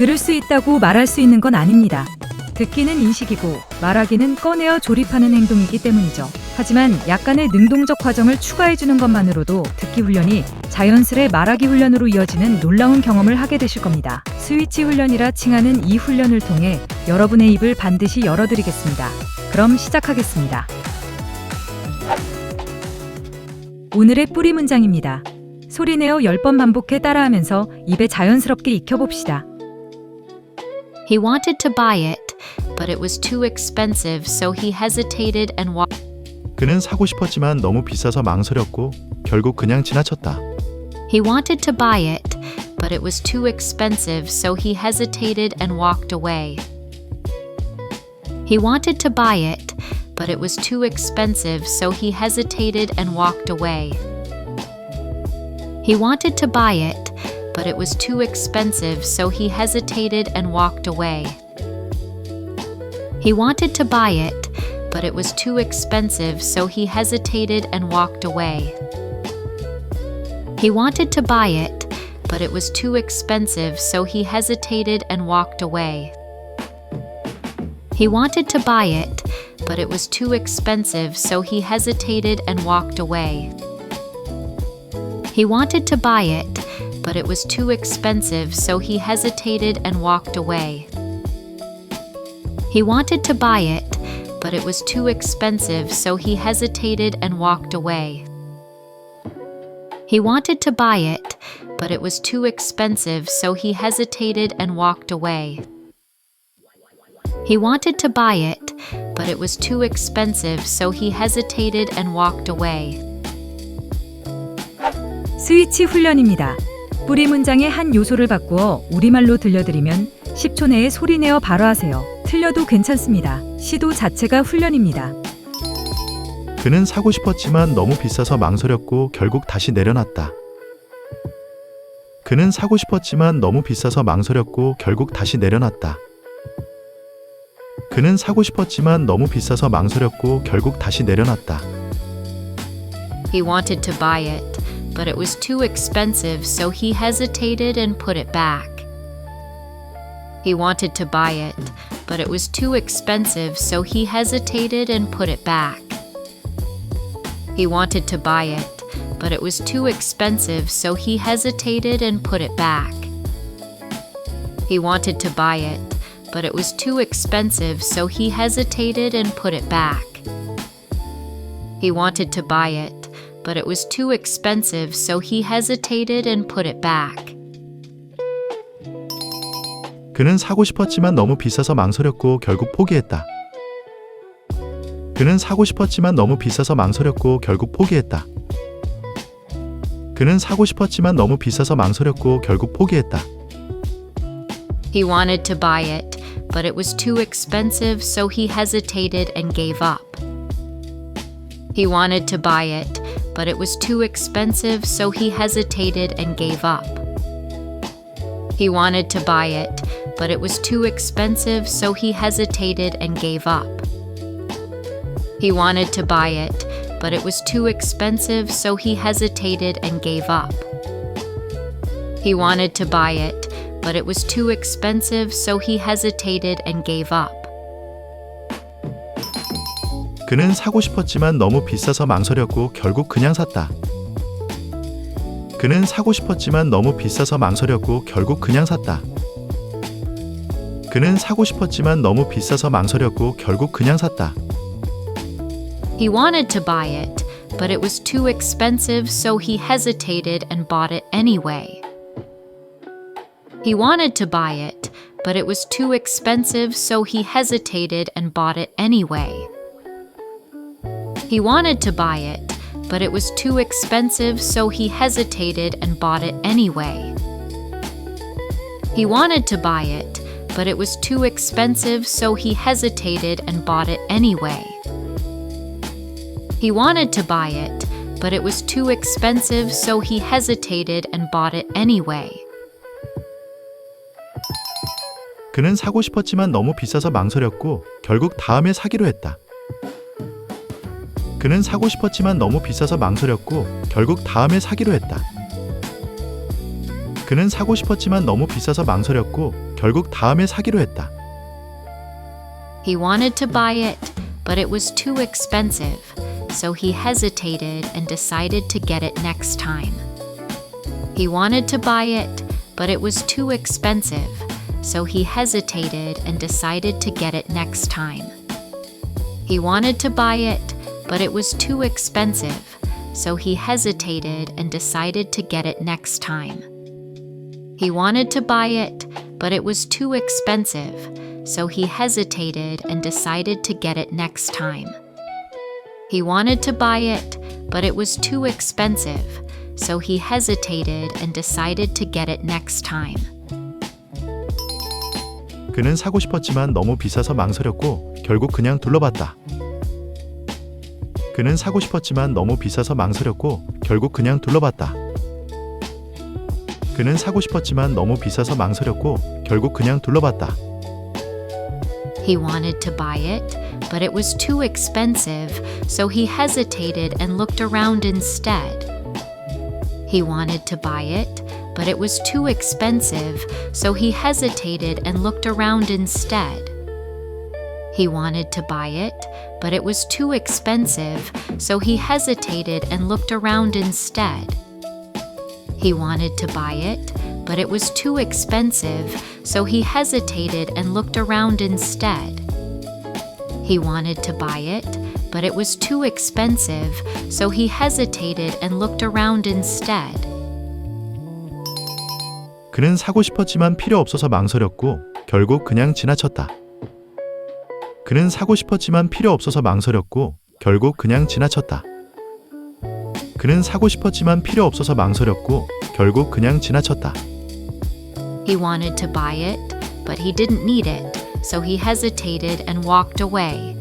들을 수 있다고 말할 수 있는 건 아닙니다. 듣기는 인식이고 말하기는 꺼내어 조립하는 행동이기 때문이죠. 하지만 약간의 능동적 과정을 추가해주는 것만으로도 듣기 훈련이 자연스레 말하기 훈련으로 이어지는 놀라운 경험을 하게 되실 겁니다. 스위치 훈련이라 칭하는 이 훈련을 통해 여러분의 입을 반드시 열어드리겠습니다. 그럼 시작하겠습니다. 오늘의 뿌리 문장입니다. 소리내어 10번 반복해 따라하면서 입에 자연스럽게 익혀봅시다. He wanted to buy it, but it was too expensive, so he hesitated and walked. 그는 사고 싶었지만 너무 비싸서 망설였고 결국 그냥 지나쳤다. He wanted to buy it, but it was too expensive, so he hesitated and walked away. He wanted to buy it, but it was too expensive, so he hesitated and walked away. He wanted to buy it, but it was too expensive, so he hesitated and walked away. He wanted to buy it, but it was too expensive, so he hesitated and walked away. He wanted to buy it, but it was too expensive, so he hesitated and walked away. He wanted to buy it, but it was too expensive, so he hesitated and walked away. He wanted to buy it, but it was too expensive, so he hesitated and walked away. He wanted to buy it, but it was too expensive, so he hesitated and walked away. He wanted to buy it, but it was too expensive, so he hesitated and walked away. He wanted to buy it, but it was too expensive, so he hesitated and walked away. 스위치 훈련입니다. 뿌리 문장의 한 요소를 바꾸어 우리말로 들려드리면 10초 내에 소리내어 바로 하세요. 틀려도 괜찮습니다. 시도 자체가 훈련입니다. 그는 사고 싶었지만 너무 비싸서 망설였고 결국 다시 내려놨다. 그는 사고 싶었지만 너무 비싸서 망설였고 결국 다시 내려놨다. 그는 사고 싶었지만 너무 비싸서 망설였고 결국 다시 내려놨다. He wanted to buy it, but it was too expensive, so he hesitated and put it back. He wanted to buy it, but it was too expensive, so he hesitated and put it back. He wanted to buy it, but it was too expensive, so he hesitated and put it back. He wanted to buy it, but it was too expensive, so he hesitated and put it back. He wanted to buy it, but it was too expensive, so he hesitated and put it back. 그는 사고 싶었지만 너무 비싸서 망설였고 결국 포기했다. 그는 사고 싶었지만 너무 비싸서 망설였고 결국 포기했다. 그는 사고 싶었지만 너무 비싸서 망설였고 결국 포기했다. He wanted to buy it, but it was too expensive, so he hesitated and gave up. He wanted to buy it, but it was too expensive, so he hesitated and gave up. He wanted to buy it, but it was too expensive, so he hesitated and gave up. He wanted to buy it, but it was too expensive, so he hesitated and gave up. He wanted to buy it, but it was too expensive, so he hesitated and gave up. 그는 사고 싶었지만 너무 비싸서 망설였고 결국 그냥 샀다. 그는 사고 싶었지만 너무 비싸서 망설였고 결국 그냥 샀다. 그는 사고 싶었지만 너무 비싸서 망설였고 결국 그냥 샀다. He wanted to buy it, but it was too expensive, so he hesitated and bought it anyway. He wanted to buy it, but it was too expensive, so he hesitated and bought it anyway. He wanted to buy it, but it was too expensive, so he hesitated and bought it anyway. He wanted to buy it, but it was too expensive, so he hesitated and bought it anyway. He wanted to buy it, but it was too expensive, so he hesitated and bought it anyway. 그는 사고 싶었지만 너무 비싸서 망설였고 결국 다음에 사기로 했다. 그는 사고 싶었지만 너무 비싸서 망설였고 결국 다음에 사기로 했다. 그는 사고 싶었지만 너무 비싸서 망설였고 결국 다음에 사기로 했다. He wanted to buy it, but it was too expensive, so he hesitated and decided to get it next time. He wanted to buy it, but it was too expensive, so he hesitated and decided to get it next time. He wanted to buy it, but it was too expensive, so he hesitated and decided to get it next time. He wanted to buy it, but it was too expensive, so he hesitated and decided to get it next time. He wanted to buy it, but it was too expensive, so he hesitated and decided to get it next time. 그는 사고 싶었지만 너무 비싸서 망설였고 결국 그냥 둘러봤다. 그는 사고 싶었지만 너무 비싸서 망설였고 결국 그냥 둘러봤다. 그는 사고 싶었지만 너무 비싸서 망설였고 결국 그냥 둘러봤다. He wanted to buy it, but it was too expensive, so he hesitated and looked around instead. He wanted to buy it, but it was too expensive, so he hesitated and looked around instead. He wanted to buy it, but it was too expensive, so he hesitated and looked around instead. He wanted to buy it, but it was too expensive, so he hesitated and looked around instead. He wanted to buy it, but it was too expensive, so he hesitated and looked around instead. 그는 사고 싶었지만 필요 없어서 망설였고 결국 그냥 지나쳤다. 그는 사고 싶었지만 필요 없어서 망설였고 결국 그냥 지나쳤다. 그는 사고 싶었지만 필요 없어서 망설였고 결국 그냥 지나쳤다. He wanted to buy it, but he didn't need it, so he hesitated and walked away.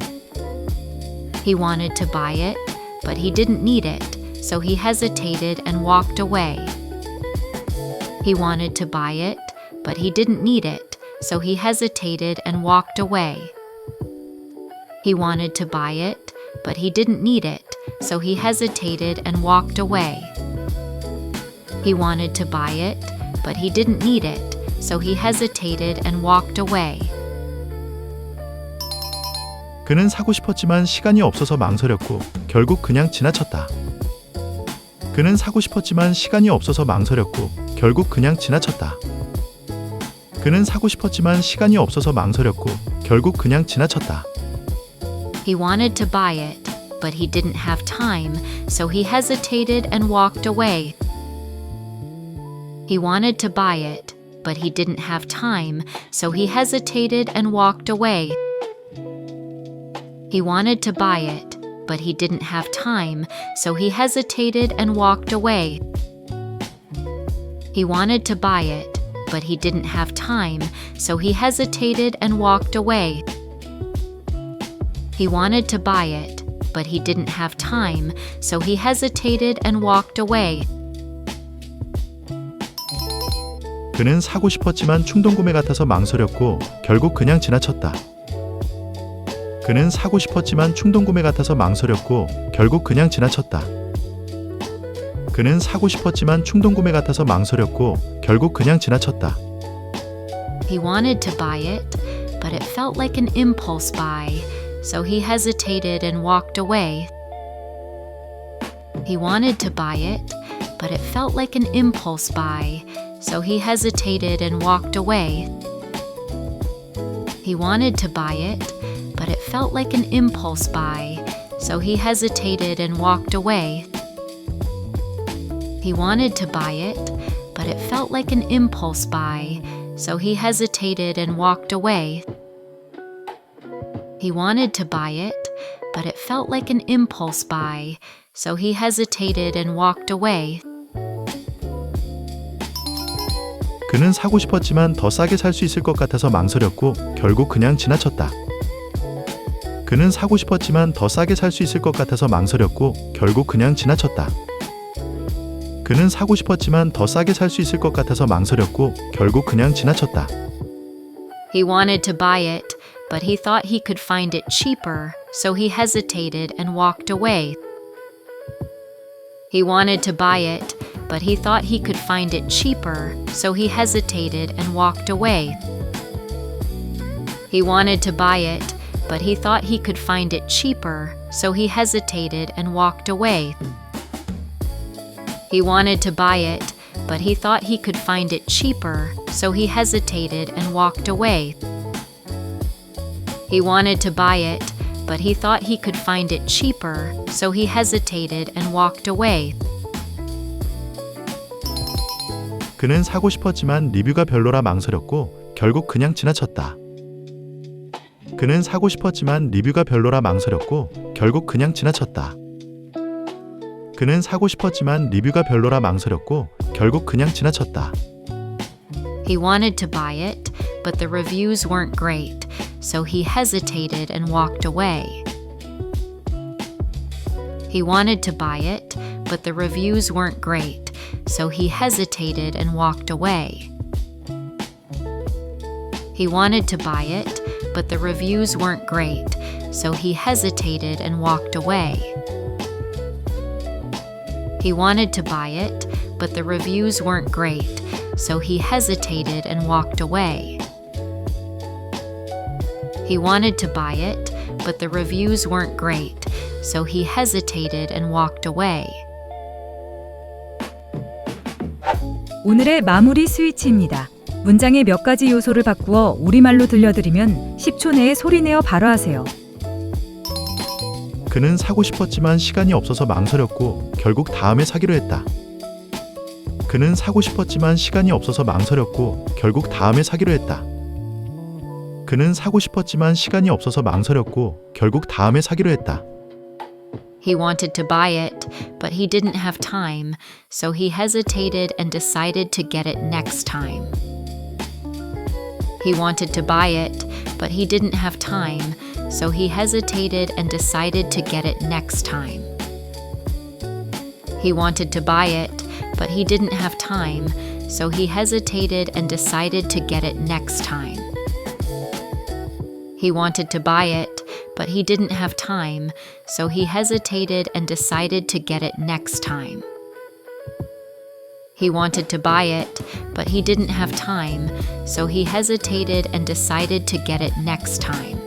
He wanted to buy it, but he didn't need it, so he hesitated and walked away. He wanted to buy it, but he didn't need it, so he hesitated and walked away. He wanted to buy it, but he didn't need it, so he hesitated and walked away. He wanted to buy it, but he didn't need it, so he hesitated and walked away. 그는 사고 싶었지만 시간이 없어서 망설였고 결국 그냥 지나쳤다. 그는 사고 싶었지만 시간이 없어서 망설였고 결국 그냥 지나쳤다. 그는 사고 싶었지만 시간이 없어서 망설였고 결국 그냥 지나쳤다. He wanted to buy it, but he didn't have time, so he hesitated and walked away. He wanted to buy it, but he didn't have time, so he hesitated and walked away. He wanted to buy it, but he didn't have time, so he hesitated and walked away. He wanted to buy it, but he didn't have time, so he hesitated and walked away. He wanted to buy it, but he didn't have time, so he hesitated and walked away. 그는 사고 싶었지만 충동구매 같아서 망설였고 결국 그냥 지나쳤다. 그는 사고 싶었지만 충동구매 같아서 망설였고 결국 그냥 지나쳤다. 그는 사고 싶었지만 충동구매 같아서 망설였고 결국 그냥 지나쳤다. He wanted to buy it, but it felt like an impulse buy, so he hesitated and walked away. He wanted to buy it, but it felt like an impulse buy, so he hesitated and walked away. He wanted to buy it, but it felt like an impulse buy, so he hesitated and walked away. He wanted to buy it, but it felt like an impulse buy, so he hesitated and walked away. He wanted to buy it, but it felt like an impulse buy, so he hesitated and walked away. 그는 사고 싶었지만 더 싸게 살 수 있을 것 같아서 망설였고 결국 그냥 지나쳤다. 그는 사고 싶었지만 더 싸게 살 수 있을 것 같아서 망설였고 결국 그냥 지나쳤다. 그는 사고 싶었지만 더 싸게 살 수 있을 것 같아서 망설였고 결국 그냥 지나쳤다. He wanted to buy it, but he thought he could find it cheaper, so he hesitated and walked away. He wanted to buy it, but he thought he could find it cheaper, so he hesitated and walked away. He wanted to buy it, but he thought he could find it cheaper, so he hesitated and walked away. He wanted to buy it, but he thought he could find it cheaper, so he hesitated and walked away. He wanted to buy it, but he thought he could find it cheaper, so he hesitated and walked away. 그는 사고 싶었지만 리뷰가 별로라 망설였고 결국 그냥 지나쳤다. 그는 사고 싶었지만 리뷰가 별로라 망설였고 결국 그냥 지나쳤다. 그는 사고 싶었지만 리뷰가 별로라 망설였고 결국 그냥 지나쳤다. He wanted to buy it, but the reviews weren't great, so he hesitated and walked away. He wanted to buy it, but the reviews weren't great, so he hesitated and walked away. He wanted to buy it, but the reviews weren't great, so he hesitated and walked away. He wanted to buy it, but the reviews weren't great, so he hesitated and walked away. He wanted to buy it, but the reviews weren't great, so he hesitated and walked away. 오늘의 마무리 스위치입니다. 문장의 몇 가지 요소를 바꾸어 우리말로 들려드리면 10초 내에 소리내어 발화하세요. 그는 사고 싶었지만 시간이 없어서 망설였고 결국 다음에 사기로 했다. 그는 사고 싶었지만 시간이 없어서 망설였고 결국 다음에 사기로 했다. 그는 사고 싶었지만 시간이 없어서 망설였고 결국 다음에 사기로 했다. He wanted to buy it, but he didn't have time, so he hesitated and decided to get it next time. He wanted to buy it, but he didn't have time, so he hesitated and decided to get it next time. He wanted to buy it, but he didn't have time, so he hesitated and decided to get it next time. He wanted to buy it, but he didn't have time, so he hesitated and decided to get it next time. He wanted to buy it, but he didn't have time, so he hesitated and decided to get it next time.